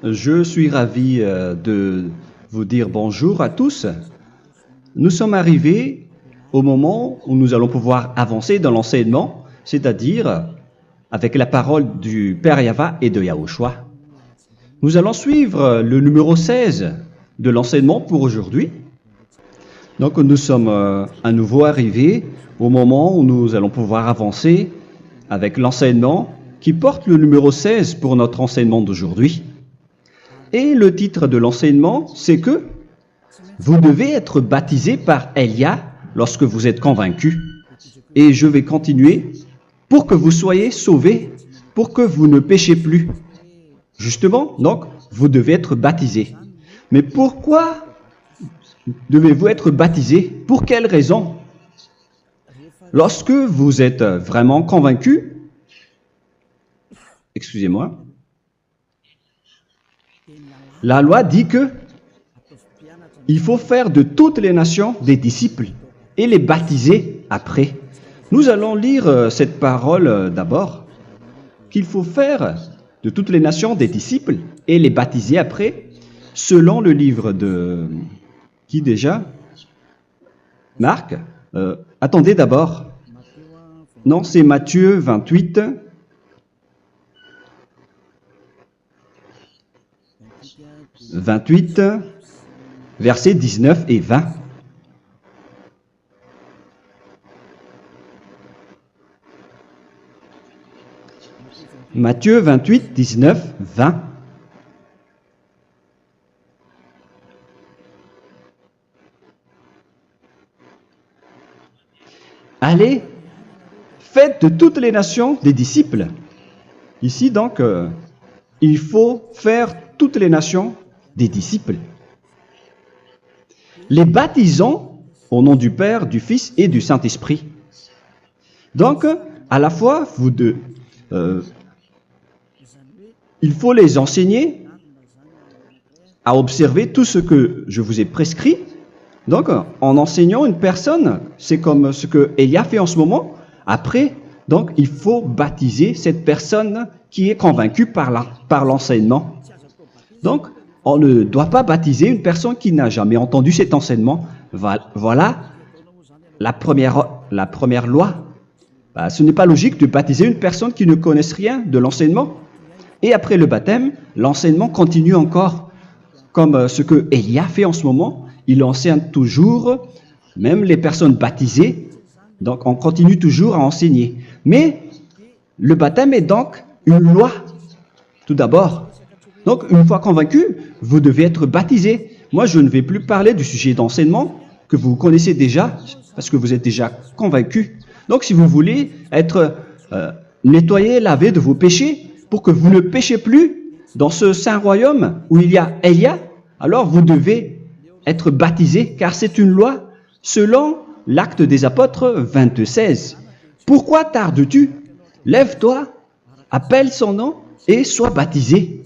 Je suis ravi de vous dire bonjour à tous. Nous sommes arrivés au moment où nous allons pouvoir avancer dans l'enseignement, c'est-à-dire avec la parole du Père Yava et de Yahushua. Nous allons suivre le numéro 16 de l'enseignement pour aujourd'hui. Donc nous sommes à nouveau arrivés au moment où nous allons pouvoir avancer avec l'enseignement qui porte le numéro 16 pour notre enseignement d'aujourd'hui. Et le titre de l'enseignement, c'est que vous devez être baptisé par Elia lorsque vous êtes convaincu. Et je vais continuer pour que vous soyez sauvés, pour que vous ne péchez plus. Justement, donc, vous devez être baptisé. Mais pourquoi devez-vous être baptisé? Pour quelle raison? Lorsque vous êtes vraiment convaincu, excusez-moi, la loi dit que il faut faire de toutes les nations des disciples et les baptiser après. Nous allons lire cette parole d'abord, qu'il faut faire de toutes les nations des disciples et les baptiser après, selon le livre de... Qui déjà? Marc. Attendez d'abord. Non, c'est Matthieu 28. Versets 19 et 20. Matthieu 28, 19, 20. Allez, faites de toutes les nations des disciples. Ici donc, il faut faire toutes les nations des disciples. Les baptisons au nom du Père, du Fils et du Saint-Esprit. Donc, à la fois, il faut les enseigner à observer tout ce que je vous ai prescrit. Donc, en enseignant une personne, c'est comme ce que Elia fait en ce moment. Après, donc, il faut baptiser cette personne qui est convaincue par l'enseignement. Donc, on ne doit pas baptiser une personne qui n'a jamais entendu cet enseignement. Voilà la première loi. Ce n'est pas logique de baptiser une personne qui ne connaisse rien de l'enseignement. Et après le baptême, l'enseignement continue encore, comme ce que Elia fait en ce moment. Il enseigne toujours, même les personnes baptisées. Donc, on continue toujours à enseigner. Mais le baptême est donc une loi, tout d'abord. Donc, une fois convaincu, vous devez être baptisé. Moi, je ne vais plus parler du sujet d'enseignement que vous connaissez déjà, parce que vous êtes déjà convaincu. Donc, si vous voulez être nettoyé, lavé de vos péchés, pour que vous ne péchez plus dans ce saint royaume où il y a Elia, alors vous devez être baptisé, car c'est une loi selon l'Acte des Apôtres 26. Pourquoi tardes-tu? Lève-toi, appelle son nom et sois baptisé.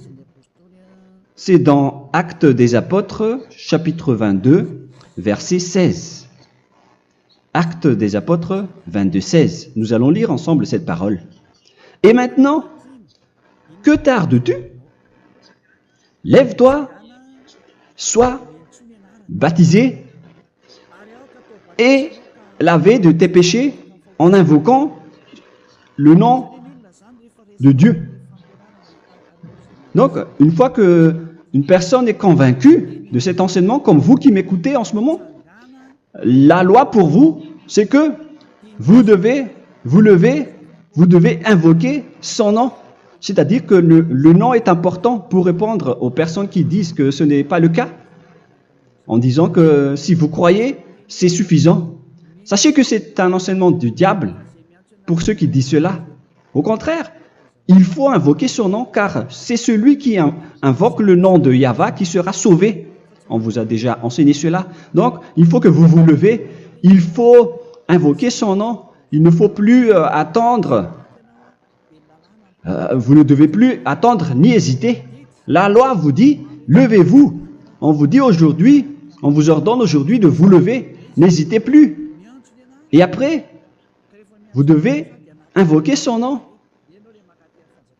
C'est dans Actes des Apôtres, chapitre 22, verset 16. Actes des Apôtres 22, 16. Nous allons lire ensemble cette parole. Et maintenant, que tardes-tu? Lève-toi, sois baptisé et lavé de tes péchés en invoquant le nom de Dieu. Donc, une fois qu'une personne est convaincue de cet enseignement, comme vous qui m'écoutez en ce moment, la loi pour vous, c'est que vous devez invoquer son nom. C'est-à-dire que le nom est important pour répondre aux personnes qui disent que ce n'est pas le cas, en disant que si vous croyez, c'est suffisant. Sachez que c'est un enseignement du diable pour ceux qui disent cela. Au contraire, il faut invoquer son nom, car c'est celui qui invoque le nom de Yahva qui sera sauvé. On vous a déjà enseigné cela. Donc, il faut que vous vous levez, il faut invoquer son nom. Il ne faut plus attendre. Vous ne devez plus attendre ni hésiter. La loi vous dit, levez-vous. On vous dit aujourd'hui, on vous ordonne aujourd'hui de vous lever. N'hésitez plus. Et après, vous devez invoquer son nom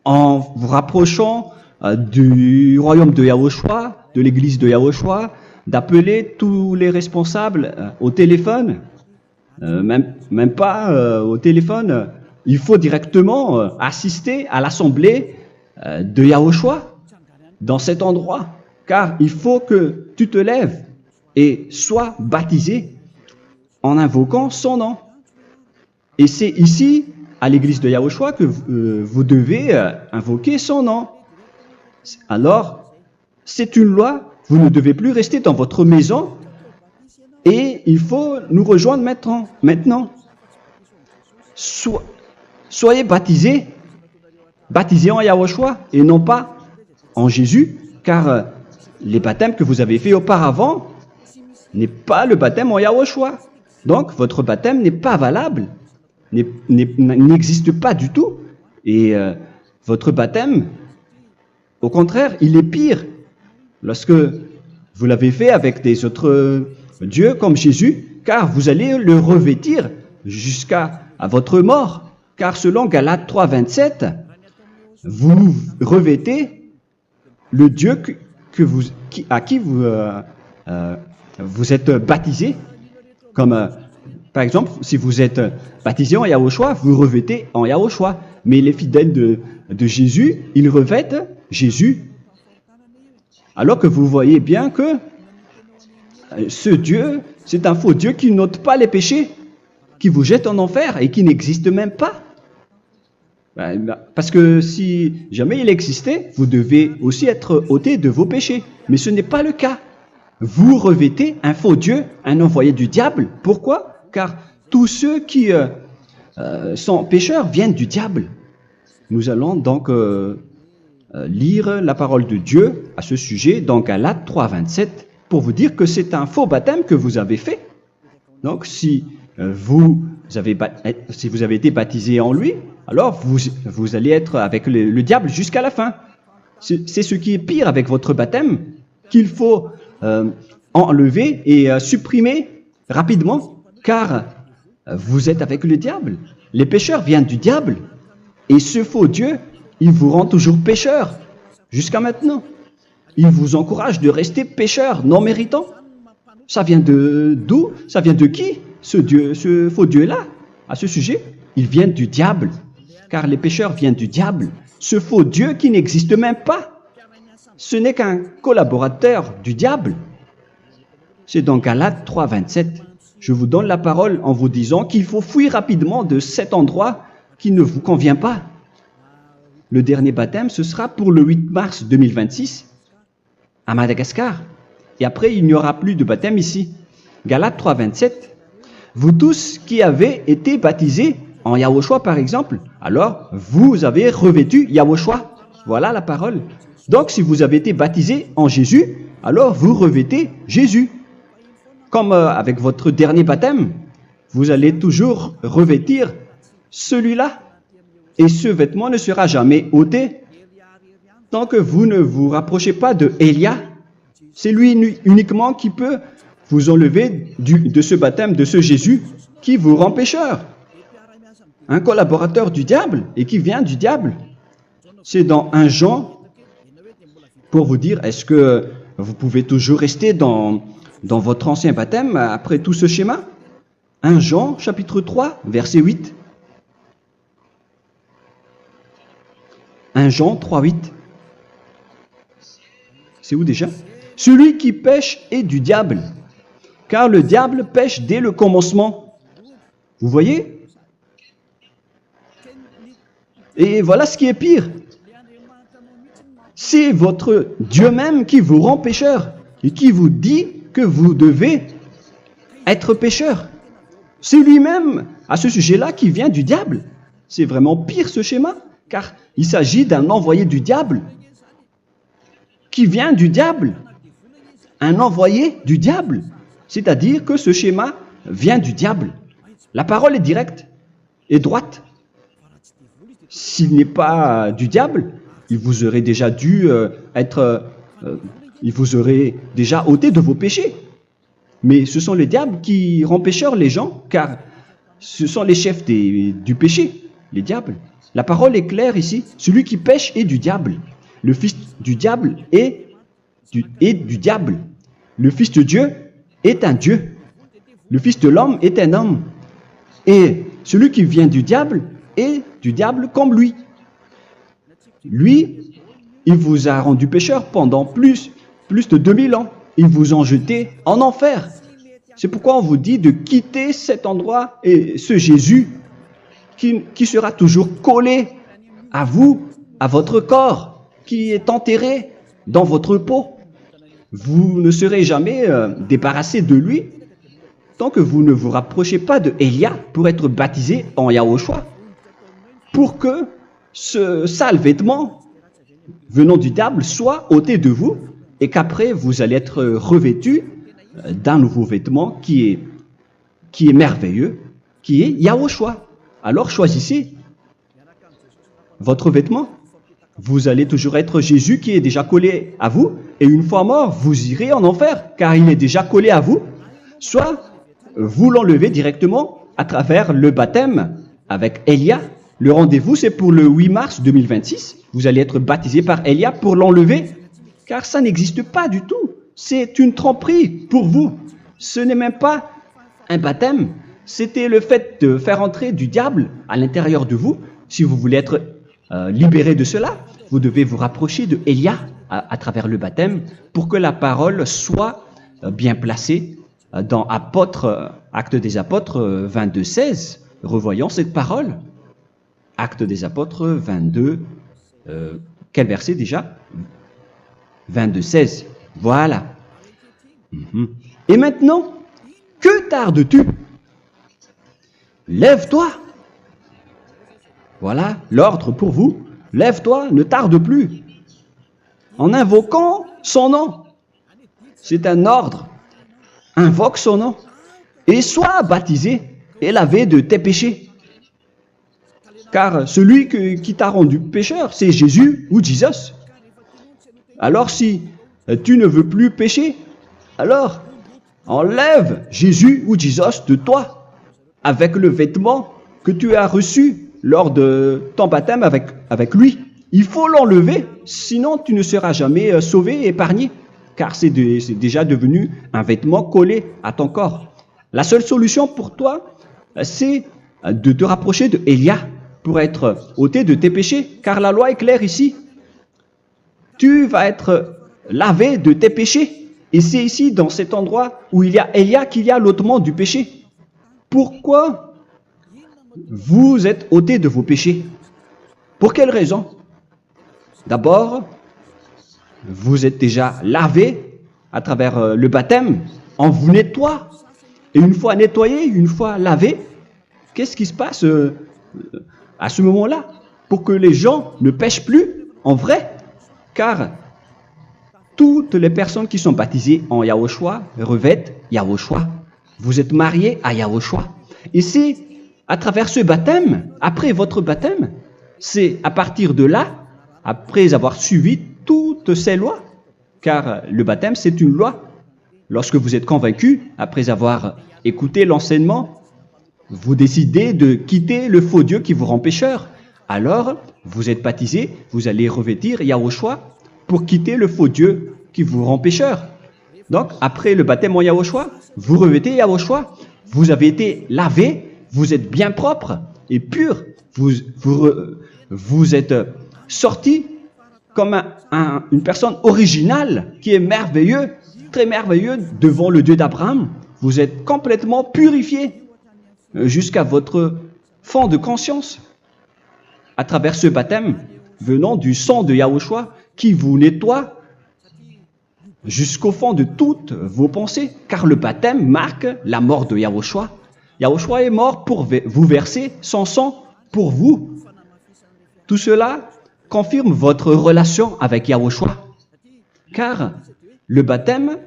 en vous rapprochant du royaume de Yahushua, de l'église de Yahushua, d'appeler tous les responsables au téléphone, même pas au téléphone. Il faut directement assister à l'assemblée de Yahushua dans cet endroit, car il faut que tu te lèves et sois baptisé en invoquant son nom. Et c'est ici, à l'église de Yahushua, que vous devez invoquer son nom. Alors, c'est une loi, vous ne devez plus rester dans votre maison et il faut nous rejoindre maintenant. Soyez baptisés en Yahushua et non pas en Jésus, car les baptêmes que vous avez faits auparavant n'est pas le baptême en Yahushua. Donc, votre baptême n'est pas valable, n'existe pas du tout. Et votre baptême, au contraire, il est pire lorsque vous l'avez fait avec des autres dieux comme Jésus, car vous allez le revêtir jusqu'à votre mort. Car selon Galates 3, 27, vous revêtez le Dieu à qui vous êtes baptisé. Comme par exemple, si vous êtes baptisé en Yahushua, vous revêtez en Yahushua. Mais les fidèles de Jésus, ils revêtent Jésus. Alors que vous voyez bien que ce Dieu, c'est un faux Dieu qui n'ôte pas les péchés, qui vous jette en enfer et qui n'existe même pas. Parce que si jamais il existait, vous devez aussi être ôté de vos péchés. Mais ce n'est pas le cas. Vous revêtez un faux Dieu, un envoyé du diable. Pourquoi? Car tous ceux qui sont pécheurs viennent du diable. Nous allons donc lire la parole de Dieu à ce sujet dans Galates 3, 27 pour vous dire que c'est un faux baptême que vous avez fait. Donc si vous avez été baptisé en lui, alors vous allez être avec le diable jusqu'à la fin. C'est ce qui est pire avec votre baptême qu'il faut enlever et supprimer rapidement, car vous êtes avec le diable. Les pécheurs viennent du diable, et ce faux Dieu, il vous rend toujours pécheur, jusqu'à maintenant. Il vous encourage de rester pécheur, non méritant. Ça vient d'où? Ça vient de qui, ce faux Dieu-là? À ce sujet, il vient du diable, car les pécheurs viennent du diable. Ce faux Dieu qui n'existe même pas, ce n'est qu'un collaborateur du diable. C'est dans Galates 3, 27. Je vous donne la parole en vous disant qu'il faut fuir rapidement de cet endroit qui ne vous convient pas. Le dernier baptême, ce sera pour le 8 mars 2026 à Madagascar. Et après, il n'y aura plus de baptême ici. Galates 3, 27. Vous tous qui avez été baptisés en Yahushua, par exemple, alors vous avez revêtu Yahushua. Voilà la parole. Donc, si vous avez été baptisé en Jésus, alors vous revêtez Jésus. Comme avec votre dernier baptême, vous allez toujours revêtir celui-là. Et ce vêtement ne sera jamais ôté tant que vous ne vous rapprochez pas de Élia. C'est lui uniquement qui peut vous enlever de ce baptême, de ce Jésus qui vous rend pécheur. Un collaborateur du diable et qui vient du diable. C'est dans 1 Jean, pour vous dire, est-ce que vous pouvez toujours rester dans votre ancien baptême après tout ce schéma? 1 Jean, chapitre 3, verset 8. 1 Jean 3, 8. C'est où déjà? Celui qui pêche est du diable, car le diable pêche dès le commencement. Vous voyez? Et voilà ce qui est pire. C'est votre Dieu même qui vous rend pécheur et qui vous dit que vous devez être pécheur. C'est lui-même, à ce sujet-là, qui vient du diable. C'est vraiment pire ce schéma, car il s'agit d'un envoyé du diable, qui vient du diable. Un envoyé du diable. C'est-à-dire que ce schéma vient du diable. La parole est directe et droite. S'il n'est pas du diable, il vous aurait déjà il vous aurait déjà ôté de vos péchés. Mais ce sont les diables qui rendent pécheurs les gens, car ce sont les chefs du péché, les diables. La parole est claire ici, celui qui pêche est du diable. le fils du diable est du diable. Le fils de Dieu est un Dieu. Le fils de l'homme est un homme. Et celui qui vient du diable est du diable comme lui. Lui, il vous a rendu pécheur pendant plus de 2000 ans. Il vous a jeté en enfer. C'est pourquoi on vous dit de quitter cet endroit et ce Jésus qui sera toujours collé à vous, à votre corps, qui est enterré dans votre peau. Vous ne serez jamais débarrassé de lui tant que vous ne vous rapprochez pas de Élia pour être baptisé en Yahushua, pour que ce sale vêtement venant du diable soit ôté de vous et qu'après vous allez être revêtu d'un nouveau vêtement qui est merveilleux, qui est Yahushua. Alors choisissez votre vêtement. Vous allez toujours être Jésus qui est déjà collé à vous, et une fois mort, vous irez en enfer, car il est déjà collé à vous. Soit vous l'enlevez directement à travers le baptême avec Élia. Le rendez-vous, c'est pour le 8 mars 2026. Vous allez être baptisé par Élia pour l'enlever, car ça n'existe pas du tout. C'est une tromperie pour vous. Ce n'est même pas un baptême. C'était le fait de faire entrer du diable à l'intérieur de vous. Si vous voulez être libéré de cela, vous devez vous rapprocher de Élia à travers le baptême pour que la parole soit bien placée dans Actes des Apôtres 22:16. Revoyons cette parole. Actes des Apôtres 22, quel verset déjà? 22:16. Voilà. Et maintenant, que tardes-tu? Lève-toi. Voilà l'ordre pour vous. Lève-toi, ne tarde plus. En invoquant son nom. C'est un ordre. Invoque son nom. Et sois baptisé et lavé de tes péchés. Car celui qui t'a rendu pécheur, c'est Jésus ou Jesus. Alors si tu ne veux plus pécher, alors enlève Jésus ou Jesus de toi avec le vêtement que tu as reçu lors de ton baptême avec lui. Il faut l'enlever, sinon tu ne seras jamais sauvé et épargné, car c'est déjà devenu un vêtement collé à ton corps. La seule solution pour toi, c'est de te rapprocher de Élia pour être ôté de tes péchés, car la loi est claire ici. Tu vas être lavé de tes péchés, et c'est ici, dans cet endroit où il y a Élia, qu'il y a l'ôtement du péché. Pourquoi vous êtes ôté de vos péchés? Pour quelle raison? D'abord, vous êtes déjà lavé à travers le baptême. On vous nettoie. Et une fois nettoyé, une fois lavé, qu'est-ce qui se passe à ce moment-là? Pour que les gens ne pêchent plus en vrai. Car toutes les personnes qui sont baptisées en Yahushua revêtent Yahushua. Vous êtes mariés à Yahushua. Et c'est à travers ce baptême, après votre baptême, c'est à partir de là, après avoir suivi toutes ces lois, car le baptême c'est une loi. Lorsque vous êtes convaincu, après avoir écouté l'enseignement, vous décidez de quitter le faux Dieu qui vous rend pécheur. Alors, vous êtes baptisé, vous allez revêtir Yahushua pour quitter le faux Dieu qui vous rend pécheur. Donc, après le baptême en Yahushua, vous revêtez Yahushua. Vous avez été lavé, vous êtes bien propre et pur. Vous êtes sorti comme une personne originale qui est merveilleux, très merveilleux devant le Dieu d'Abraham. Vous êtes complètement purifié jusqu'à votre fond de conscience à travers ce baptême venant du sang de Yahushua qui vous nettoie jusqu'au fond de toutes vos pensées, car le baptême marque la mort de Yahushua. Yahushua est mort pour vous verser son sang pour vous. Tout cela confirme votre relation avec Yahushua, car le baptême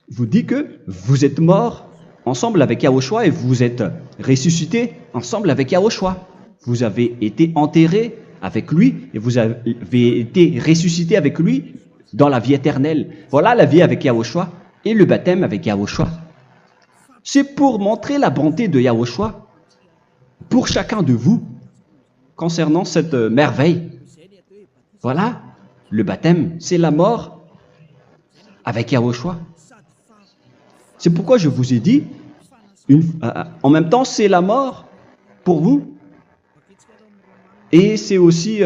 vous dit que vous êtes mort ensemble avec Yahushua et vous êtes ressuscité ensemble avec Yahushua. Vous avez été enterré avec lui et vous avez été ressuscité avec lui dans la vie éternelle. Voilà la vie avec Yahushua et le baptême avec Yahushua. C'est pour montrer la bonté de Yahushua pour chacun de vous concernant cette merveille. Voilà le baptême, c'est la mort avec Yahushua. C'est pourquoi je vous ai dit, en même temps, c'est la mort pour vous. Et c'est aussi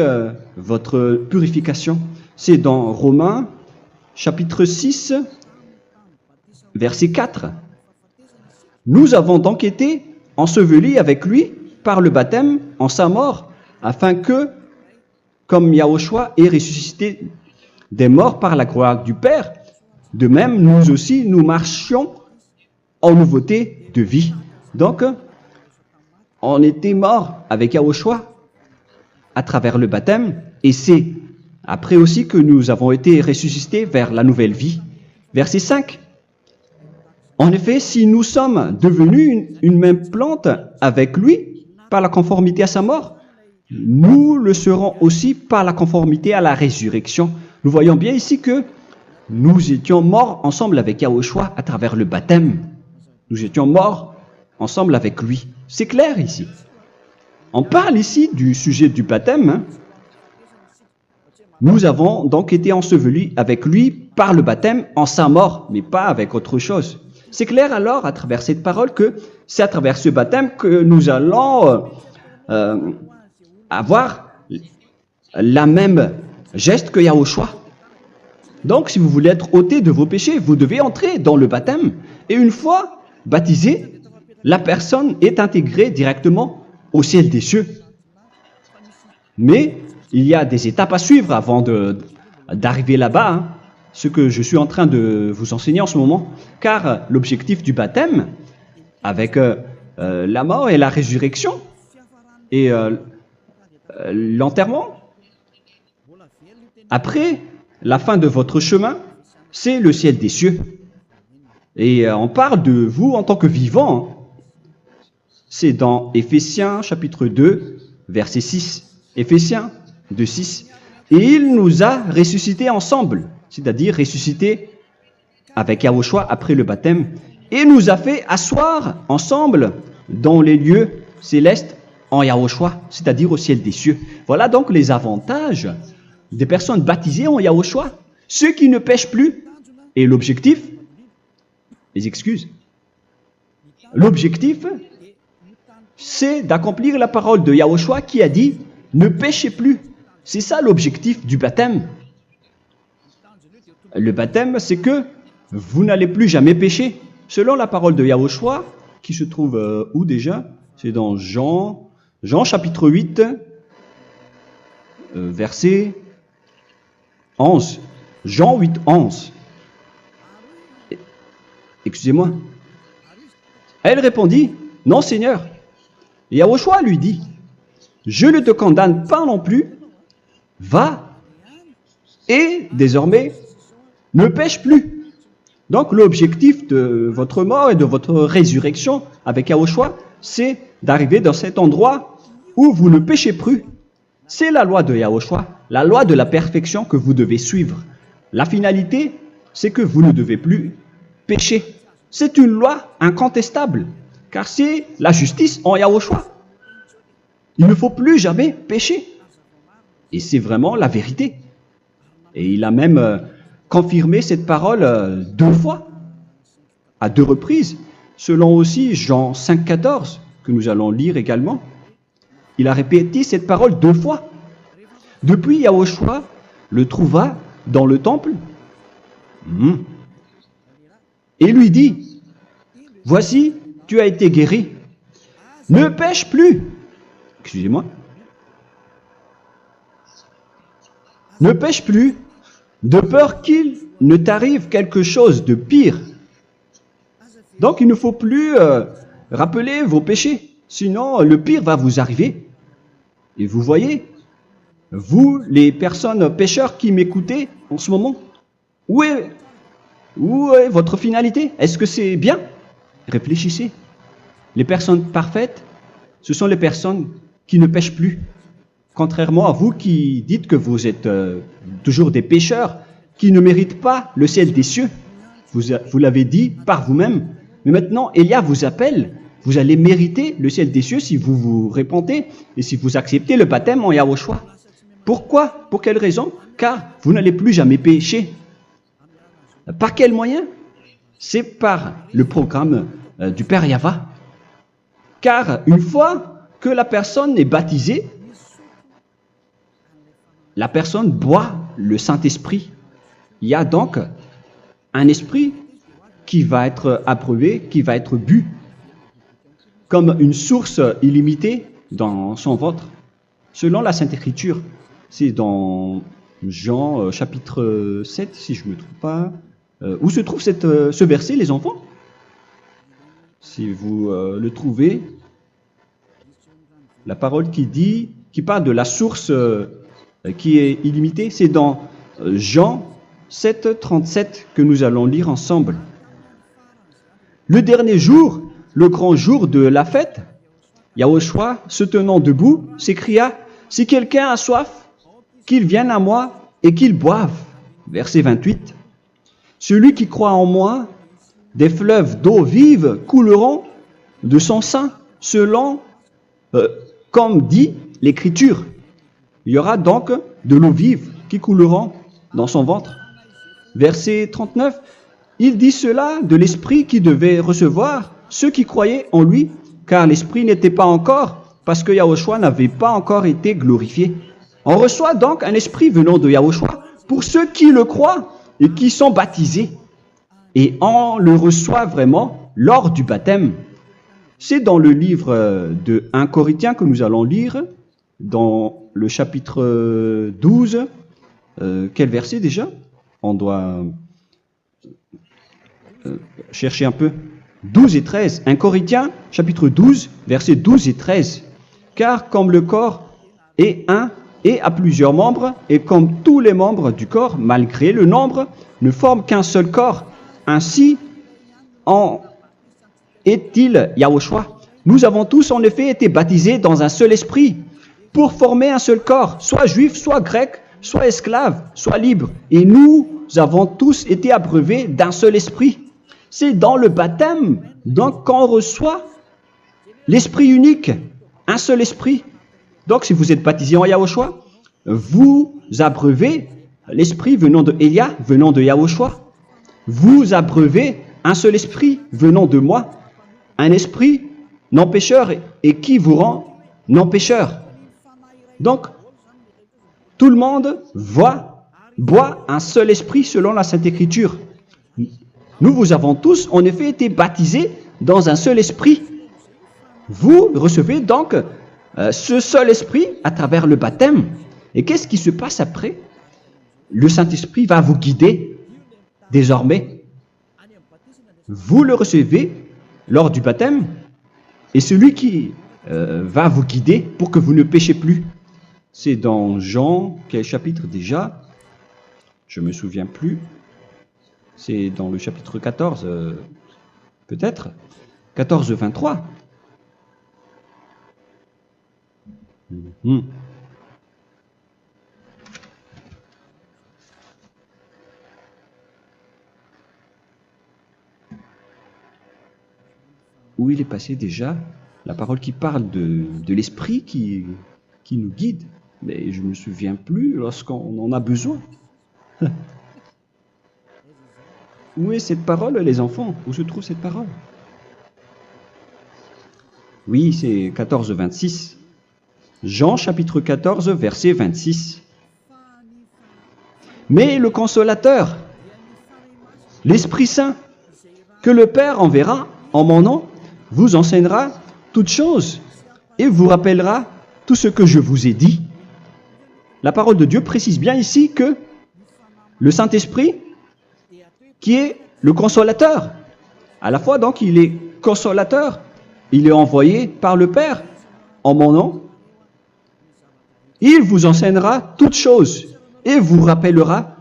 votre purification. C'est dans Romains, chapitre 6, verset 4. Nous avons donc été ensevelis avec lui par le baptême en sa mort, afin que, comme Yahushua est ressuscité des morts par la gloire du Père, de même, nous aussi, nous marchions en nouveauté de vie. Donc, on était morts avec Yahushua à travers le baptême, et c'est après aussi que nous avons été ressuscités vers la nouvelle vie. Verset 5. En effet, si nous sommes devenus une même plante avec lui par la conformité à sa mort, nous le serons aussi par la conformité à la résurrection. Nous voyons bien ici que nous étions morts ensemble avec Yahushua à travers le baptême. Nous étions morts ensemble avec lui. C'est clair ici. On parle ici du sujet du baptême. Nous avons donc été ensevelis avec lui par le baptême en sa mort, mais pas avec autre chose. C'est clair alors à travers cette parole que c'est à travers ce baptême que nous allons avoir la même geste que Yahushua. Donc si vous voulez être ôté de vos péchés, vous devez entrer dans le baptême. Et une fois baptisé, la personne est intégrée directement au ciel des cieux. Mais il y a des étapes à suivre avant d'arriver là-bas, ce que je suis en train de vous enseigner en ce moment, car l'objectif du baptême, avec la mort et la résurrection, et l'enterrement, après la fin de votre chemin, c'est le ciel des cieux. Et on parle de vous en tant que vivant. C'est dans Éphésiens chapitre 2, verset 6. Éphésiens 2, 6. Et il nous a ressuscités ensemble, c'est-à-dire ressuscités avec Yahushua après le baptême, et nous a fait asseoir ensemble dans les lieux célestes en Yahushua, c'est-à-dire au ciel des cieux. Voilà donc les avantages des personnes baptisées en Yahushua, ceux qui ne pêchent plus. Et l'objectif, les excuses, l'objectif, c'est d'accomplir la parole de Yahushua qui a dit « Ne péchez plus ». C'est ça l'objectif du baptême. Le baptême, c'est que vous n'allez plus jamais pécher. Selon la parole de Yahushua, qui se trouve où déjà? C'est dans Jean chapitre 8, verset 11. Jean 8, 11. Excusez-moi. Elle répondit, « Non, Seigneur. » Et Yahushua lui dit, « Je ne te condamne pas non plus. Va et désormais ne pêche plus. » Donc l'objectif de votre mort et de votre résurrection avec Yahushua, c'est d'arriver dans cet endroit où vous ne péchez plus. C'est la loi de Yahushua, la loi de la perfection que vous devez suivre. La finalité, c'est que vous ne devez plus pécher. C'est une loi incontestable, car c'est la justice en Yahushua. Il ne faut plus jamais pécher. Et c'est vraiment la vérité. Et il a même confirmé cette parole 2 fois, à 2 reprises, selon aussi Jean 5, 14, que nous allons lire également. Il a répété cette parole 2 fois. Depuis, Yahushua le trouva dans le temple et lui dit, « Voici, tu as été guéri. Ne pêche plus. » Excusez-moi. Ne pêche plus, de peur qu'il ne t'arrive quelque chose de pire. Donc, il ne faut plus rappeler vos péchés, sinon le pire va vous arriver. Et vous voyez, vous, les personnes pécheurs qui m'écoutez en ce moment, où est votre finalité? Est-ce que c'est bien? Réfléchissez. Les personnes parfaites, ce sont les personnes qui ne pêchent plus. Contrairement à vous qui dites que vous êtes toujours des pécheurs, qui ne méritent pas le ciel des cieux. Vous l'avez dit par vous-même. Mais maintenant, Élia vous appelle. Vous allez mériter le ciel des cieux si vous vous repentez et si vous acceptez le baptême en Yahushua. Pourquoi? Pour quelle raison? Car vous n'allez plus jamais pécher. Par quel moyen? C'est par le programme du Père Yahva. Car une fois que la personne est baptisée, la personne boit le Saint-Esprit. Il y a donc un esprit qui va être approuvé, qui va être bu, comme une source illimitée dans son ventre, selon la Sainte Écriture. C'est dans Jean chapitre 7, si je ne me trompe pas. Où se trouve ce verset, les enfants? Si vous le trouvez, la parole qui parle de la source qui est illimitée, c'est dans Jean 7, 37 que nous allons lire ensemble. Le dernier jour, le grand jour de la fête, Yahushua, se tenant debout, s'écria, « Si quelqu'un a soif, qu'il vienne à moi et qu'il boive. » Verset 28. « Celui qui croit en moi, des fleuves d'eau vive couleront de son sein, selon, comme dit l'Écriture. » Il y aura donc de l'eau vive qui couleront dans son ventre. Verset 39. Il dit cela de l'Esprit qui devait recevoir ceux qui croyaient en lui, car l'Esprit n'était pas encore, parce que Yahushua n'avait pas encore été glorifié. On reçoit donc un Esprit venant de Yahushua pour ceux qui le croient et qui sont baptisés. Et on le reçoit vraiment lors du baptême. C'est dans le livre de 1 Corinthiens que nous allons lire, dans le chapitre 12. Quel verset déjà? On doit chercher un peu. 12 et 13. 1 Corinthiens, chapitre 12, versets 12 et 13. Car comme le corps est un et a plusieurs membres, et comme tous les membres du corps, malgré le nombre, ne forment qu'un seul corps, ainsi en est-il Yahushua. Nous avons tous en effet été baptisés dans un seul esprit, pour former un seul corps, soit juif, soit grec, soit esclave, soit libre. Et nous avons tous été abreuvés d'un seul esprit. C'est dans le baptême, donc, qu'on reçoit l'esprit unique, un seul esprit. Donc, si vous êtes baptisé en Yahushua, vous abreuvez l'esprit venant de Elia, venant de Yahushua. Vous abreuvez un seul esprit venant de moi, un esprit non pécheur et qui vous rend non pécheur. Donc, tout le monde boit un seul esprit selon la Sainte Écriture. Nous vous avons tous en effet été baptisés dans un seul esprit. Vous recevez donc ce seul esprit à travers le baptême. Et qu'est-ce qui se passe après? Le Saint-Esprit va vous guider désormais. Vous le recevez lors du baptême et celui qui va vous guider pour que vous ne péchez plus. C'est dans Jean, quel chapitre déjà? Je ne me souviens plus. C'est dans le chapitre 14, peut-être. 14, 23. Où il est passé déjà? La parole qui parle de l'esprit qui nous guide. Mais je ne me souviens plus lorsqu'on en a besoin. Où est cette parole, les enfants? Où se trouve cette parole? Oui, c'est 14, 26. Jean chapitre 14, verset 26. Mais le consolateur, l'Esprit Saint, que le Père enverra en mon nom, vous enseignera toutes choses et vous rappellera tout ce que je vous ai dit. La parole de Dieu précise bien ici que le Saint-Esprit, qui est le consolateur, à la fois donc il est consolateur, il est envoyé par le Père en mon nom, il vous enseignera toutes choses et vous rappellera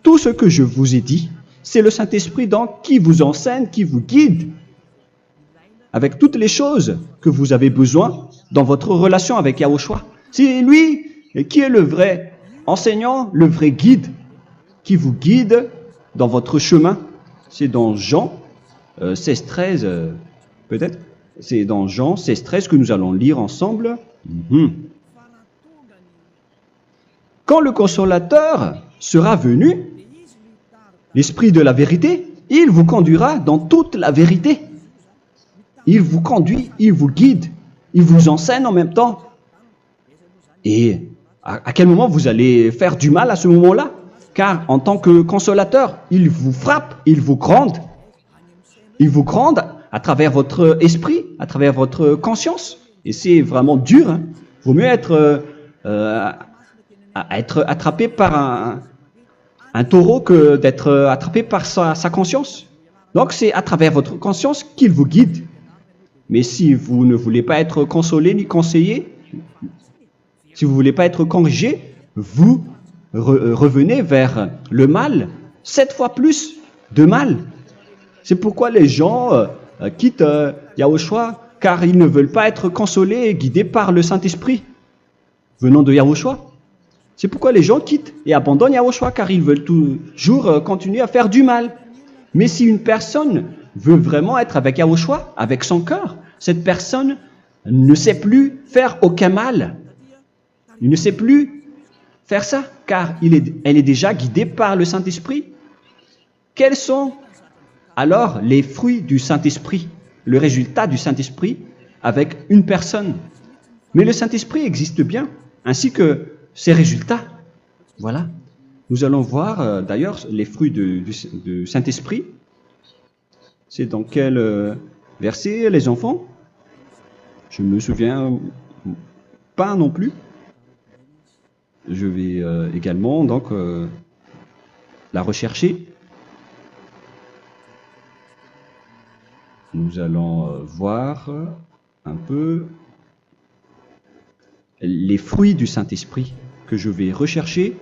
tout ce que je vous ai dit. C'est le Saint-Esprit donc qui vous enseigne, qui vous guide avec toutes les choses que vous avez besoin dans votre relation avec Yahushua. C'est lui qui est le vrai enseignant, le vrai guide, qui vous guide dans votre chemin. C'est dans Jean 16, 13, peut-être. C'est dans Jean 16, 13 que nous allons lire ensemble. quand le consolateur sera venu, l'Esprit de la vérité, il vous conduira dans toute la vérité. Il vous conduit, il vous guide, il vous enseigne en même temps. Et à quel moment vous allez faire du mal à ce moment-là? Car en tant que consolateur, il vous frappe, il vous gronde. Il vous gronde à travers votre esprit, à travers votre conscience. Et c'est vraiment dur. Hein. Il vaut mieux être attrapé par un taureau que d'être attrapé par sa conscience. Donc c'est à travers votre conscience qu'il vous guide. Mais si vous ne voulez pas être consolé ni conseillé, si vous ne voulez pas être corrigé, vous revenez vers le mal, 7 fois plus de mal. C'est pourquoi les gens quittent Yahushua, car ils ne veulent pas être consolés et guidés par le Saint-Esprit venant de Yahushua. C'est pourquoi les gens quittent et abandonnent Yahushua, car ils veulent toujours continuer à faire du mal. Mais si une personne veut vraiment être avec Yahushua, avec son cœur, cette personne ne sait plus faire aucun mal. Il ne sait plus faire ça, car elle est déjà guidée par le Saint-Esprit. Quels sont alors les fruits du Saint-Esprit, le résultat du Saint-Esprit avec une personne? Mais le Saint-Esprit existe bien, ainsi que ses résultats. Voilà. Nous allons voir d'ailleurs les fruits du Saint-Esprit. C'est dans quel verset, les enfants? Je ne me souviens pas non plus. Je vais également donc la rechercher. Nous allons voir un peu les fruits du Saint-Esprit que je vais rechercher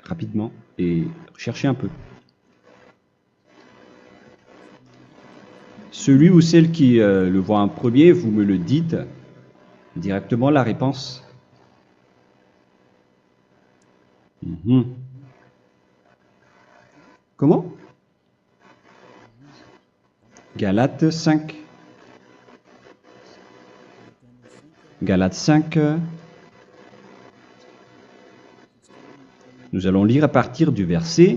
rapidement et chercher un peu. Celui ou celle qui le voit en premier, vous me le dites directement la réponse. Comment? Galates 5. Galates 5. Nous allons lire à partir du verset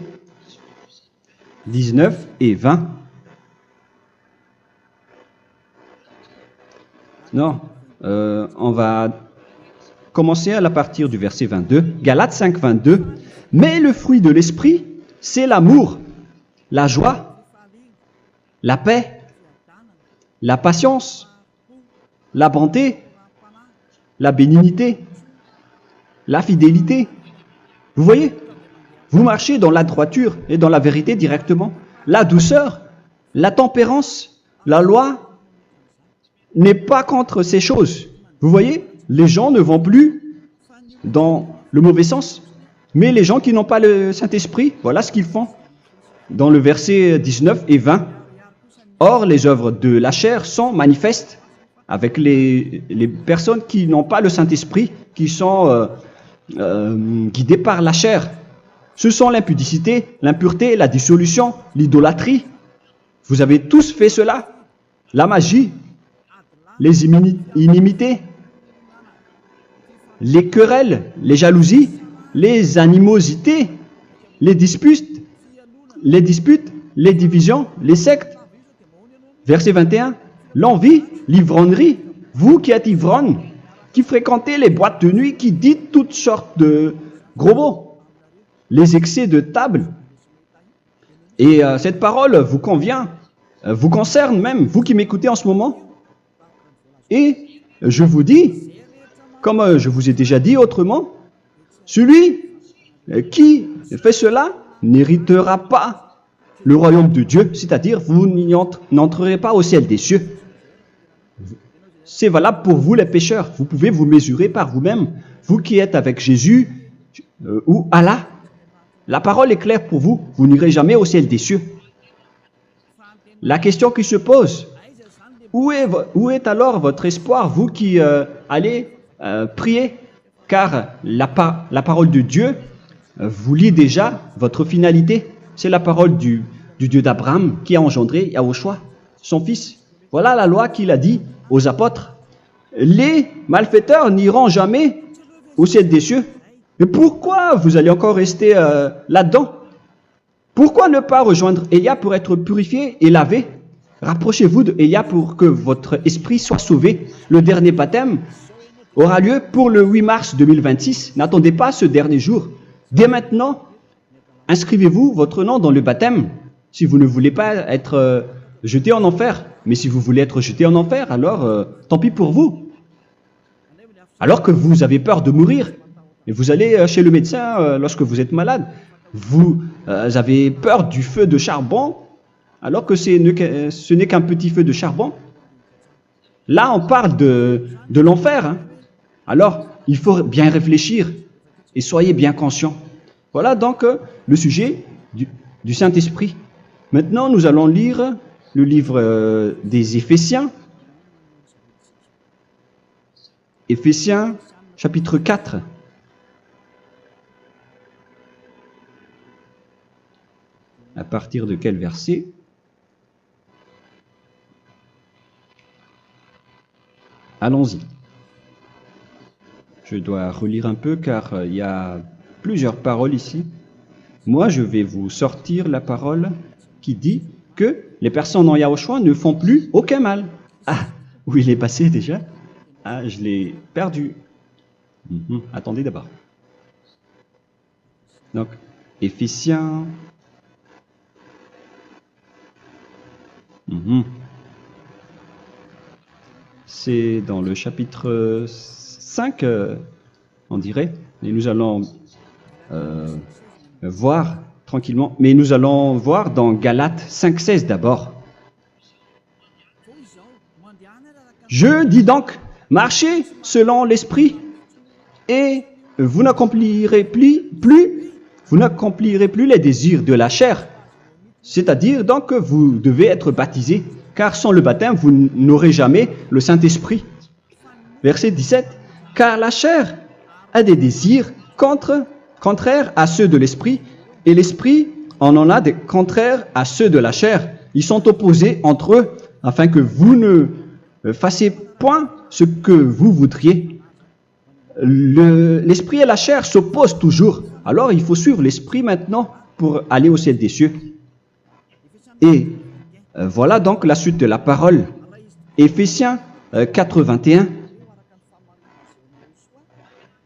19 et 20. Non, on va commencer à partir du verset 22. Galates 5, 22. Mais le fruit de l'esprit, c'est l'amour, la joie, la paix, la patience, la bonté, la bénignité, la fidélité. Vous voyez, vous marchez dans la droiture et dans la vérité directement. La douceur, la tempérance, la loi n'est pas contre ces choses. Vous voyez, les gens ne vont plus dans le mauvais sens. Mais les gens qui n'ont pas le Saint-Esprit, voilà ce qu'ils font. Dans le verset 19 et 20. Or, les œuvres de la chair sont manifestes avec les personnes qui n'ont pas le Saint-Esprit, qui sont guidées par la chair. Ce sont l'impudicité, l'impureté, la dissolution, l'idolâtrie. Vous avez tous fait cela. La magie, les inimités, les querelles, les jalousies, les animosités, les disputes, les divisions, les sectes. Verset 21, l'envie, l'ivrognerie, vous qui êtes ivrognes, qui fréquentez les boîtes de nuit, qui dites toutes sortes de gros mots, les excès de table. Et cette parole vous convient, vous concerne même, vous qui m'écoutez en ce moment. Et je vous dis, comme je vous ai déjà dit autrement, celui qui fait cela n'héritera pas le royaume de Dieu, c'est-à-dire vous n'entrerez pas au ciel des cieux. C'est valable pour vous les pécheurs. Vous pouvez vous mesurer par vous-même, vous qui êtes avec Jésus ou Allah. La parole est claire pour vous, vous n'irez jamais au ciel des cieux. La question qui se pose, où est alors votre espoir, vous qui allez prier? Car la parole de Dieu vous lit déjà votre finalité. C'est la parole du Dieu d'Abraham qui a engendré Yahushua, son fils. Voilà la loi qu'il a dit aux apôtres. Les malfaiteurs n'iront jamais au ciel des cieux. Mais pourquoi vous allez encore rester là-dedans? Pourquoi ne pas rejoindre Élia pour être purifié et lavé? Rapprochez-vous de Élia pour que votre esprit soit sauvé. Le dernier baptême aura lieu pour le 8 mars 2026. N'attendez pas ce dernier jour. Dès maintenant, inscrivez-vous votre nom dans le baptême si vous ne voulez pas être jeté en enfer. Mais si vous voulez être jeté en enfer, alors tant pis pour vous. Alors que vous avez peur de mourir, et vous allez chez le médecin lorsque vous êtes malade, vous avez peur du feu de charbon, alors que ce n'est qu'un petit feu de charbon. Là, on parle de l'enfer. Hein. Alors, il faut bien réfléchir et soyez bien conscients. Voilà donc le sujet du Saint-Esprit. Maintenant, nous allons lire le livre des Éphésiens. Éphésiens, chapitre 4. À partir de quel verset? Allons-y. Je dois relire un peu car il y a plusieurs paroles ici. Moi, je vais vous sortir la parole qui dit que les personnes en Yahushua ne font plus aucun mal. Ah, où il est passé déjà? Ah, je l'ai perdu. Attendez d'abord. Donc, Éphésiens. C'est dans le chapitre 5, on dirait. Et nous allons voir tranquillement. Mais nous allons voir dans Galates 5,16 d'abord. Je dis donc, marchez selon l'esprit et vous n'accomplirez plus les désirs de la chair. C'est-à-dire donc que vous devez être baptisé, car sans le baptême, vous n'aurez jamais le Saint-Esprit. Verset 17. Car la chair a des désirs contraires à ceux de l'esprit, et l'esprit en a des contraires à ceux de la chair. Ils sont opposés entre eux, afin que vous ne fassiez point ce que vous voudriez. L'esprit et la chair s'opposent toujours. Alors il faut suivre l'esprit maintenant pour aller au ciel des cieux. Et voilà donc la suite de la parole. Éphésiens 4:21.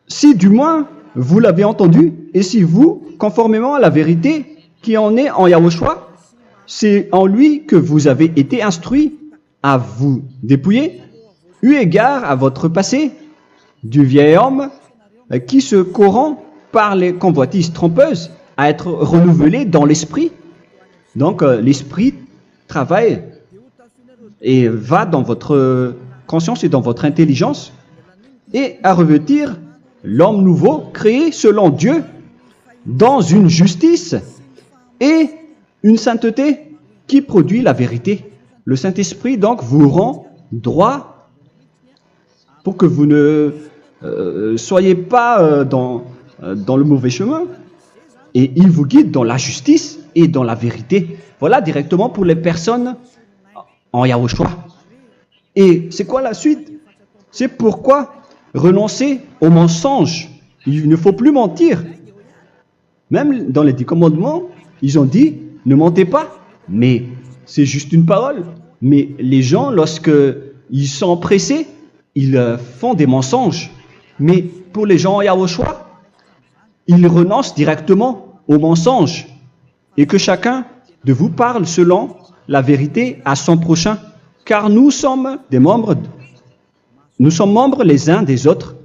Si du moins vous l'avez entendu, et si vous, conformément à la vérité qui en est en Yahushua, c'est en lui que vous avez été instruits à vous dépouiller, eu égard à votre passé, du vieil homme qui se corrompt par les convoitises trompeuses, à être renouvelé dans l'esprit. Donc l'esprit travaille et va dans votre conscience et dans votre intelligence et à revêtir l'homme nouveau créé selon Dieu dans une justice et une sainteté qui produit la vérité. Le Saint-Esprit donc vous rend droit pour que vous ne soyez pas dans le mauvais chemin et il vous guide dans la justice et dans la vérité. Voilà directement pour les personnes en Yahushua. Et c'est quoi la suite? C'est pourquoi renoncer au mensonge. Il ne faut plus mentir. Même dans les 10 commandements, ils ont dit ne mentez pas. Mais c'est juste une parole. Mais les gens, lorsqu'ils sont pressés, ils font des mensonges. Mais pour les gens en Yahushua, ils renoncent directement au mensonge. Et que chacun de vous parle selon la vérité à son prochain, car nous sommes membres les uns des autres.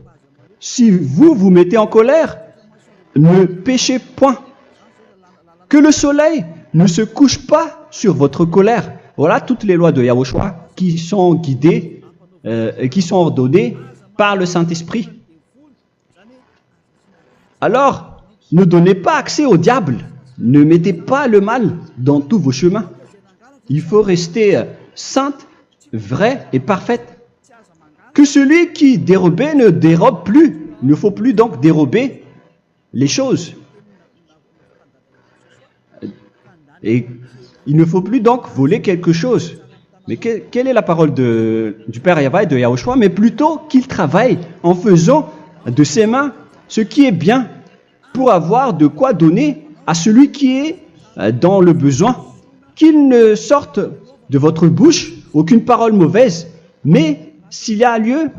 Si vous vous mettez en colère, ne péchez point. Que le soleil ne se couche pas sur votre colère. Voilà toutes les lois de Yahushua qui sont guidées, qui sont ordonnées par le Saint-Esprit. Alors, ne donnez pas accès au diable. Ne mettez pas le mal dans tous vos chemins. Il faut rester sainte, vraie et parfaite. Que celui qui dérobait ne dérobe plus. Il ne faut plus donc dérober les choses. Et il ne faut plus donc voler quelque chose. Mais quelle est la parole du Père Yahweh, de Yahushua? Mais plutôt qu'il travaille en faisant de ses mains ce qui est bien pour avoir de quoi donner à celui qui est dans le besoin. Qu'il ne sorte de votre bouche aucune parole mauvaise, mais s'il y a lieu,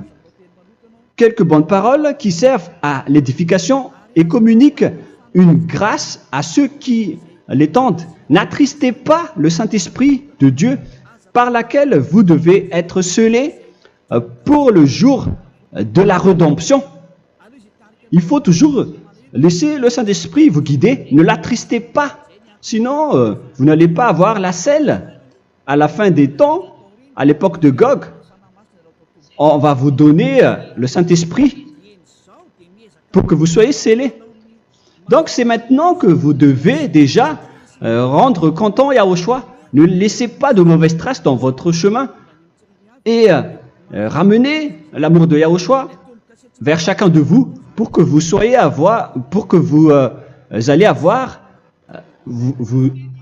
quelques bonnes paroles qui servent à l'édification et communiquent une grâce à ceux qui l'étendent. N'attristez pas le Saint-Esprit de Dieu par laquelle vous devez être scellés pour le jour de la rédemption. Il faut toujours laisser le Saint-Esprit vous guider, ne l'attristez pas, sinon vous n'allez pas avoir la selle. À la fin des temps, à l'époque de Gog, on va vous donner le Saint-Esprit pour que vous soyez scellés. Donc c'est maintenant que vous devez déjà rendre content Yahushua. Ne laissez pas de mauvaises traces dans votre chemin et ramenez l'amour de Yahushua vers chacun de vous pour que vous soyez pour que vous allez avoir,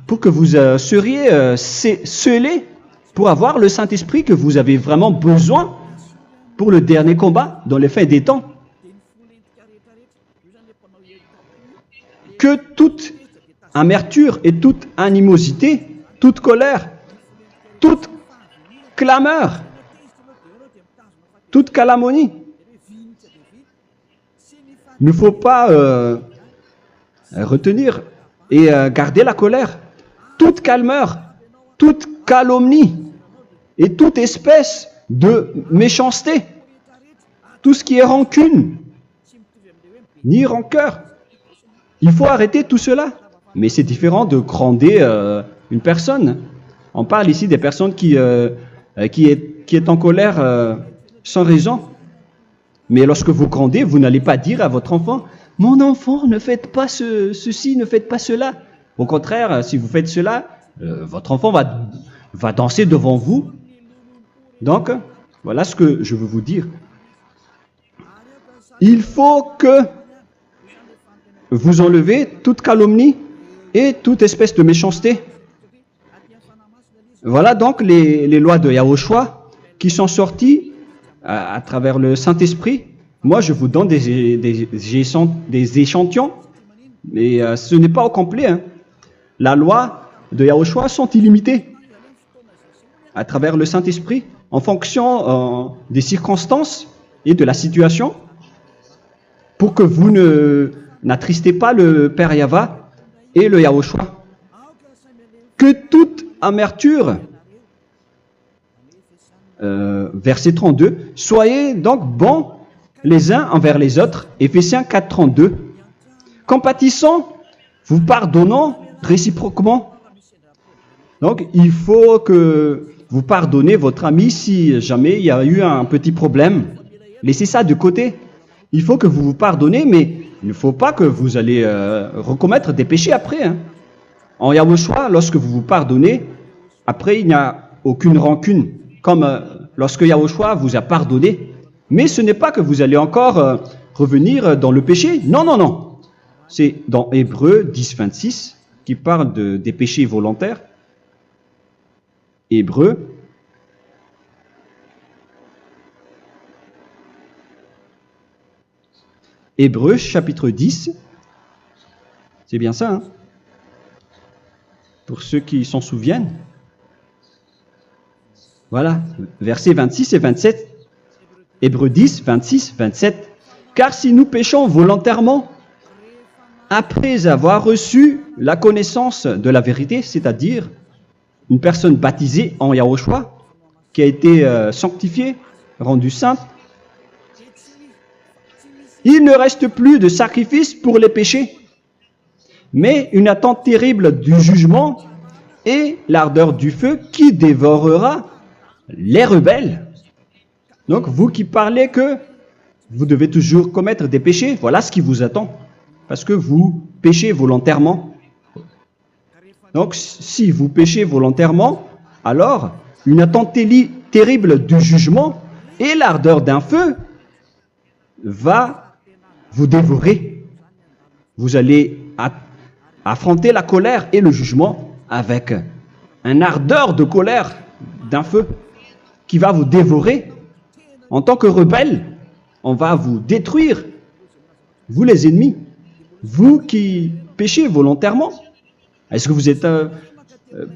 pour que vous seriez scellés pour avoir le Saint-Esprit que vous avez vraiment besoin pour le dernier combat dans les fins des temps. Que toute amertume et toute animosité, toute colère, toute clameur, toute calomnie, il ne faut pas retenir et garder la colère. Toute calmeur, toute calomnie et toute espèce de méchanceté, tout ce qui est rancune, ni rancœur. Il faut arrêter tout cela. Mais c'est différent de gronder une personne. On parle ici des personnes qui est en colère sans raison. Mais lorsque vous grondez, vous n'allez pas dire à votre enfant « Mon enfant, ne faites pas ceci, ne faites pas cela ». Au contraire, si vous faites cela, votre enfant va danser devant vous. Donc, voilà ce que je veux vous dire. Il faut que vous enlevez toute calomnie et toute espèce de méchanceté. Voilà donc les lois de Yahushua qui sont sorties à travers le Saint-Esprit. Moi, je vous donne des échantillons, mais ce n'est pas au complet. Hein. La loi de Yahushua sont illimitées à travers le Saint-Esprit en fonction des circonstances et de la situation pour que vous n'attristez pas le Père Yahva et le Yahushua. Que toute amertume, verset 32, soyez donc bons les uns envers les autres, Éphésiens 4, 32, compatissant, vous pardonnant réciproquement. Donc, il faut que vous pardonnez votre ami si jamais il y a eu un petit problème. Laissez ça de côté. Il faut que vous vous pardonnez, mais il ne faut pas que vous allez recommettre des péchés après. Hein. En Yahushua, lorsque vous vous pardonnez, après il n'y a aucune rancune, comme lorsque Yahushua vous a pardonné. Mais ce n'est pas que vous allez encore revenir dans le péché. Non, non, non. C'est dans Hébreux 10, 26 qui parle des péchés volontaires. Hébreux. Hébreux chapitre 10. C'est bien ça, hein? Pour ceux qui s'en souviennent. Voilà, versets 26 et 27. Hébreux 10, 26, 27. Car si nous péchons volontairement, après avoir reçu la connaissance de la vérité, c'est-à-dire une personne baptisée en Yahushua, qui a été sanctifiée, rendue sainte, il ne reste plus de sacrifice pour les péchés, mais une attente terrible du jugement et l'ardeur du feu qui dévorera les rebelles. Donc, vous qui parlez que vous devez toujours commettre des péchés, voilà ce qui vous attend, parce que vous péchez volontairement. Donc, si vous péchez volontairement, alors une attente terrible du jugement et l'ardeur d'un feu va vous dévorer. Vous allez affronter la colère et le jugement avec une ardeur de colère d'un feu qui va vous dévorer. En tant que rebelle, on va vous détruire, vous les ennemis, vous qui péchez volontairement. Est-ce que vous n'êtes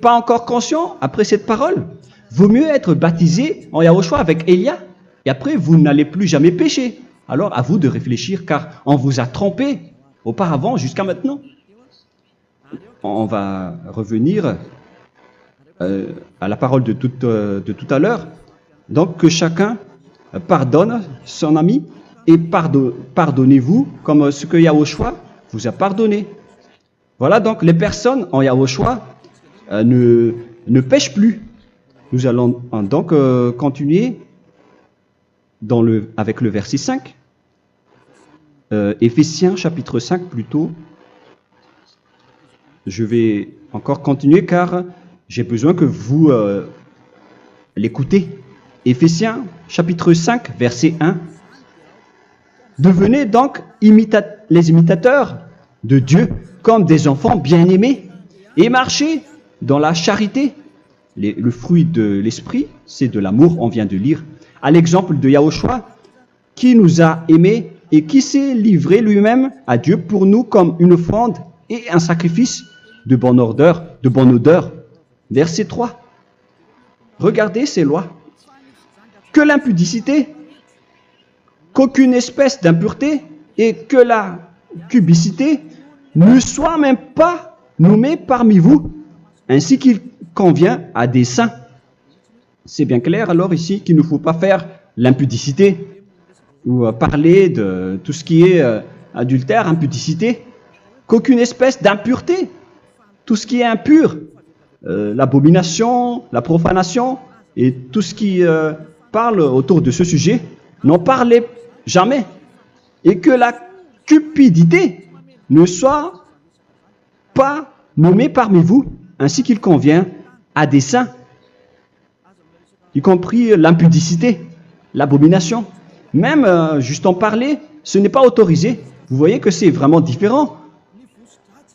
pas encore conscient après cette parole? Vaut mieux être baptisé en Yahushua avec Elia, et après vous n'allez plus jamais pécher. Alors à vous de réfléchir, car on vous a trompé auparavant jusqu'à maintenant. On va revenir à la parole de tout à l'heure. Donc que chacun pardonne son ami et pardonnez-vous comme ce que Yahushua vous a pardonné. Voilà donc les personnes en Yahushua ne pêchent plus. Nous allons donc continuer avec le verset 5. Éphésiens chapitre 5 plutôt. Je vais encore continuer car j'ai besoin que vous l'écoutez. Éphésiens chapitre 5 verset 1. Devenez donc les imitateurs de Dieu comme des enfants bien-aimés et marchez dans la charité. Le fruit de l'esprit, c'est de l'amour, on vient de lire, à l'exemple de Yahushua qui nous a aimés et qui s'est livré lui-même à Dieu pour nous comme une offrande et un sacrifice de bonne odeur. Verset 3. Regardez ces lois. Que l'impudicité, qu'aucune espèce d'impureté et que la cubicité ne soit même pas nommée parmi vous, ainsi qu'il convient à des saints. C'est bien clair alors ici qu'il ne faut pas faire l'impudicité ou parler de tout ce qui est adultère, impudicité, qu'aucune espèce d'impureté, tout ce qui est impur, l'abomination, la profanation et tout ce qui parle autour de ce sujet, n'en parlez jamais. Et que la cupidité ne soit pas nommée parmi vous, ainsi qu'il convient à des saints, y compris l'impudicité, l'abomination. Même juste en parler, ce n'est pas autorisé. Vous voyez que c'est vraiment différent.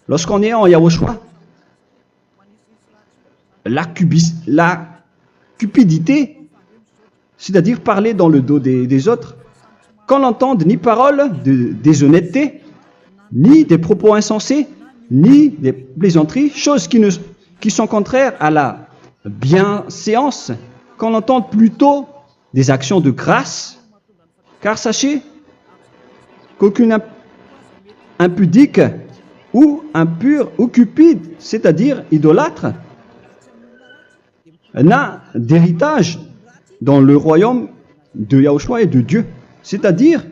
Lorsqu'on est en Yahushua, la cupidité, c'est-à-dire parler dans le dos des autres, qu'on n'entende ni parole de déshonnêteté, ni des propos insensés, ni des plaisanteries, choses qui sont contraires à la bienséance, qu'on entende plutôt des actions de grâce, car sachez qu'aucune impudique ou impure ou cupide, c'est-à-dire idolâtre, n'a d'héritage dans le royaume de Yahushua et de Dieu. C'est-à-dire,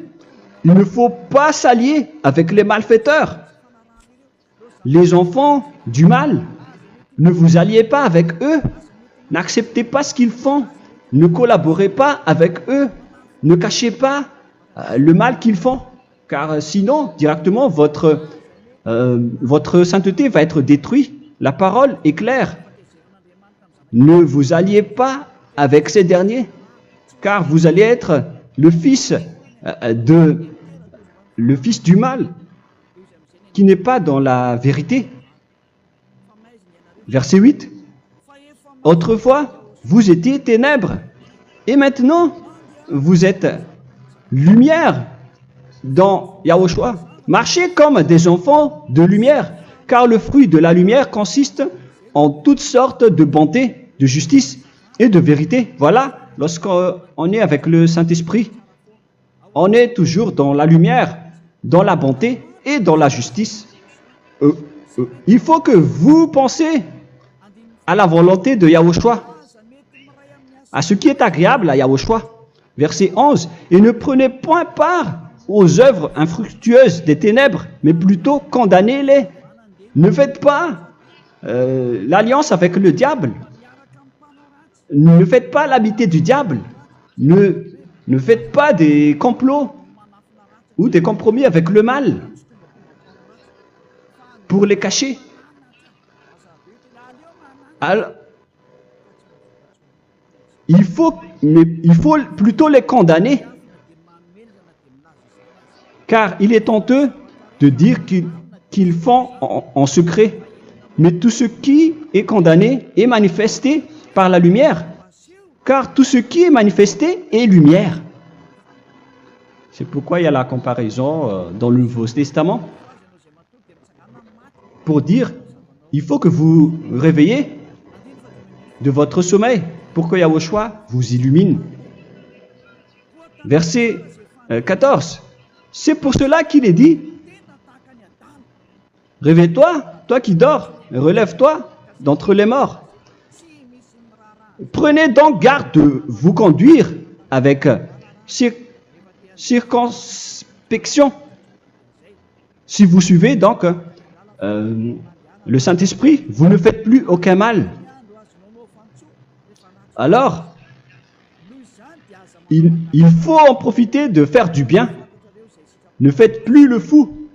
il ne faut pas s'allier avec les malfaiteurs. Les enfants du mal, ne vous alliez pas avec eux. N'acceptez pas ce qu'ils font. Ne collaborez pas avec eux. Ne cachez pas le mal qu'ils font. Car sinon, directement, votre sainteté va être détruite. La parole est claire. Ne vous alliez pas avec ces derniers, car vous allez être le fils du mal, qui n'est pas dans la vérité. Verset 8. Autrefois, vous étiez ténèbres, et maintenant, vous êtes lumière dans Yahushua. Marchez comme des enfants de lumière, car le fruit de la lumière consiste en toutes sortes de bonté, de justice et de vérité. Voilà, lorsqu'on est avec le Saint-Esprit, on est toujours dans la lumière, dans la bonté et dans la justice. Il faut que vous pensiez à la volonté de Yahushua, à ce qui est agréable à Yahushua. Verset 11. Et ne prenez point part aux œuvres infructueuses des ténèbres, mais plutôt condamnez-les. Ne faites pas l'alliance avec le diable. Ne faites pas l'amitié du diable. Ne faites pas des complots ou des compromis avec le mal pour les cacher. Alors, il faut plutôt les condamner, car il est honteux de dire qu'ils font en secret. Mais tout ce qui est condamné est manifesté par la lumière, car tout ce qui est manifesté est lumière. C'est pourquoi il y a la comparaison dans le Nouveau Testament pour dire il faut que vous réveillez de votre sommeil pour que Yahushua vous illumine. Verset 14. C'est pour cela qu'il est dit réveille-toi, toi qui dors, relève-toi d'entre les morts. Prenez donc garde de vous conduire avec circonspection. Si vous suivez donc le Saint-Esprit, vous ne faites plus aucun mal. Alors, il faut en profiter de faire du bien. Ne faites plus le fou.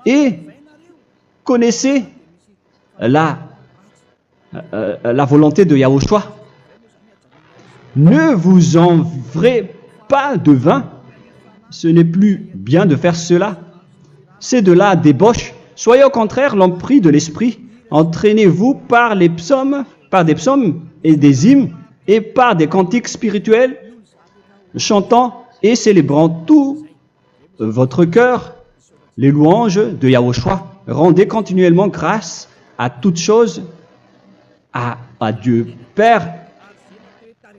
Et connaissez la volonté de Yahushua. Ne vous envrez pas de vin. Ce n'est plus bien de faire cela. C'est de la débauche. Soyez au contraire l'empris de l'esprit. Entraînez-vous par des psaumes et des hymnes et par des cantiques spirituels, chantant et célébrant tout votre cœur les louanges de Yahushua. Rendez continuellement grâce à toutes choses à Dieu Père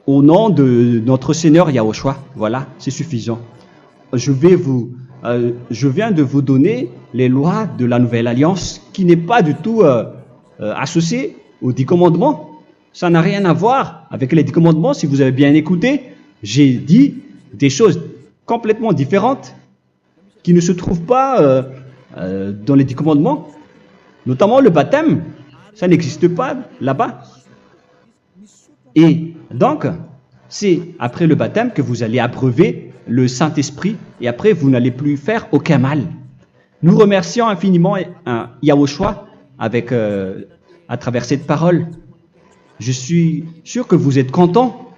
au nom de notre Seigneur Yahushua. Voilà, c'est suffisant. Je viens de vous donner les lois de la Nouvelle Alliance qui n'est pas du tout associée aux 10 commandements. Ça n'a rien à voir avec les 10 commandements. Si vous avez bien écouté, j'ai dit des choses complètement différentes qui ne se trouvent pas dans les 10 commandements. Notamment le baptême, ça n'existe pas là-bas. Et donc, c'est après le baptême que vous allez abreuver le Saint-Esprit et après vous n'allez plus faire aucun mal. Nous remercions infiniment Yahushua à travers cette parole. Je suis sûr que vous êtes contents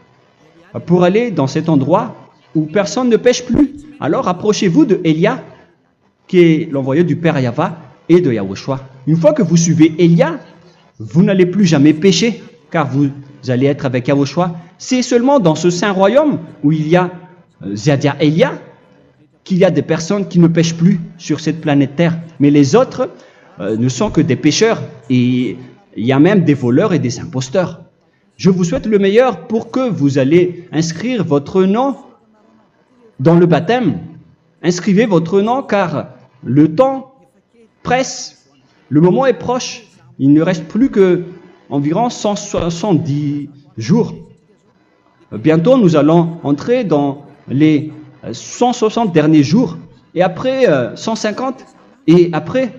pour aller dans cet endroit où personne ne pêche plus. Alors approchez-vous de Élia, qui est l'envoyé du Père Yahva et de Yahushua. Une fois que vous suivez Élia, vous n'allez plus jamais pécher, car vous allez être avec Yahushua. C'est seulement dans ce saint royaume où il y a Ziadia Elia qu'il y a des personnes qui ne pêchent plus sur cette planète Terre. Mais les autres ne sont que des pécheurs et il y a même des voleurs et des imposteurs. Je vous souhaite le meilleur pour que vous allez inscrire votre nom dans le baptême. Inscrivez votre nom car le temps presse, le moment est proche. Il ne reste plus que environ 170 jours. Bientôt, nous allons entrer dans les 160 derniers jours, et après 150, et après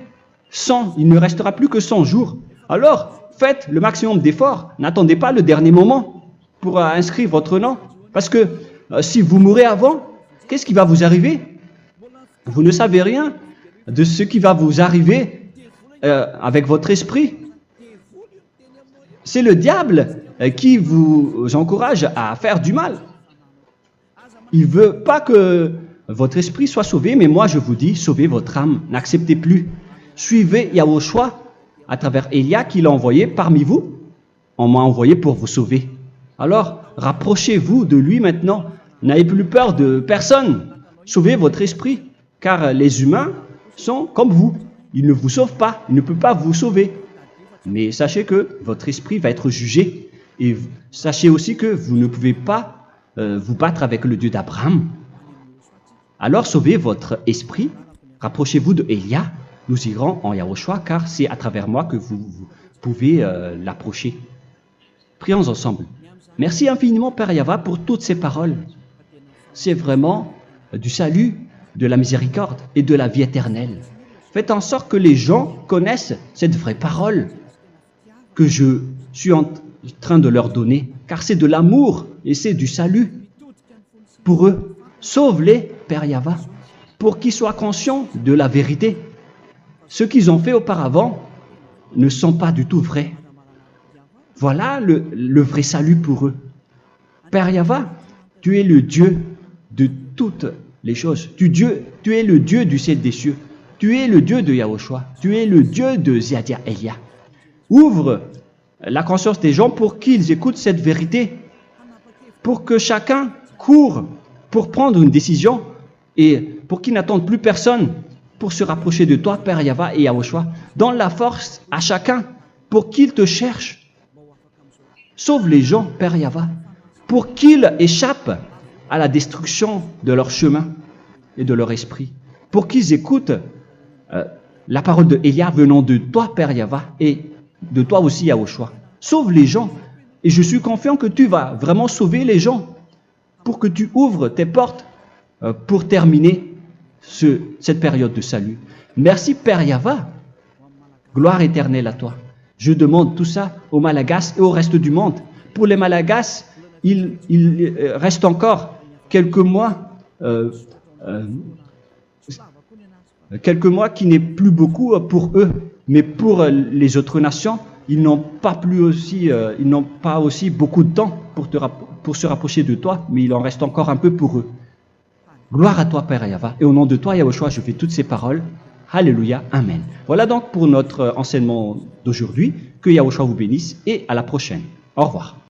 100, il ne restera plus que 100 jours. Alors, faites le maximum d'efforts, n'attendez pas le dernier moment pour inscrire votre nom, parce que si vous mourrez avant, qu'est-ce qui va vous arriver? Vous ne savez rien de ce qui va vous arriver avec votre esprit. C'est le diable qui vous encourage à faire du mal. Il ne veut pas que votre esprit soit sauvé, mais moi je vous dis, sauvez votre âme, n'acceptez plus. Suivez Yahushua à travers Élia qu'il a envoyé parmi vous. On m'a envoyé pour vous sauver. Alors, rapprochez-vous de lui maintenant. N'ayez plus peur de personne. Sauvez votre esprit, car les humains sont comme vous. Ils ne vous sauvent pas, ils ne peuvent pas vous sauver. Mais sachez que votre esprit va être jugé. Et sachez aussi que vous ne pouvez pas vous battre avec le Dieu d'Abraham. Alors sauvez votre esprit, rapprochez-vous de Élia, nous irons en Yahushua, car c'est à travers moi que vous pouvez l'approcher. Prions ensemble. Merci infiniment Père Yahva pour toutes ces paroles. C'est vraiment du salut, de la miséricorde et de la vie éternelle. Faites en sorte que les gens connaissent cette vraie parole que je suis en train de leur donner, car c'est de l'amour et c'est du salut pour eux. Sauve-les, Père Yahva, pour qu'ils soient conscients de la vérité. Ce qu'ils ont fait auparavant ne sont pas du tout vrais. Voilà le vrai salut pour eux. Père Yahva, tu es le Dieu de toutes les choses. Tu es le Dieu du ciel des cieux. Tu es le Dieu de Yahushua. Tu es le Dieu de Ziadia Elia. Ouvre la conscience des gens pour qu'ils écoutent cette vérité, pour que chacun court pour prendre une décision et pour qu'ils n'attendent plus personne pour se rapprocher de toi, Père Yahweh et Yahushua. Donne la force à chacun pour qu'ils te cherchent. Sauve les gens, Père Yahweh, pour qu'ils échappent à la destruction de leur chemin et de leur esprit, pour qu'ils écoutent la parole de Elia venant de toi, Père Yahweh, et de toi aussi, Yahushua. Sauve les gens, et je suis confiant que tu vas vraiment sauver les gens, pour que tu ouvres tes portes pour terminer cette période de salut. Merci, Père Yahweh. Gloire éternelle à toi. Je demande tout ça aux Malagasy et au reste du monde. Pour les Malagasy, il reste encore quelques mois qui n'est plus beaucoup pour eux, mais pour les autres nations, ils n'ont pas aussi beaucoup de temps pour se rapprocher de toi, mais il en reste encore un peu pour eux. Gloire à toi, Père Yahweh, et au nom de toi, Yahushua, je fais toutes ces paroles. Alléluia, Amen. Voilà donc pour notre enseignement d'aujourd'hui. Que Yahushua vous bénisse et à la prochaine. Au revoir.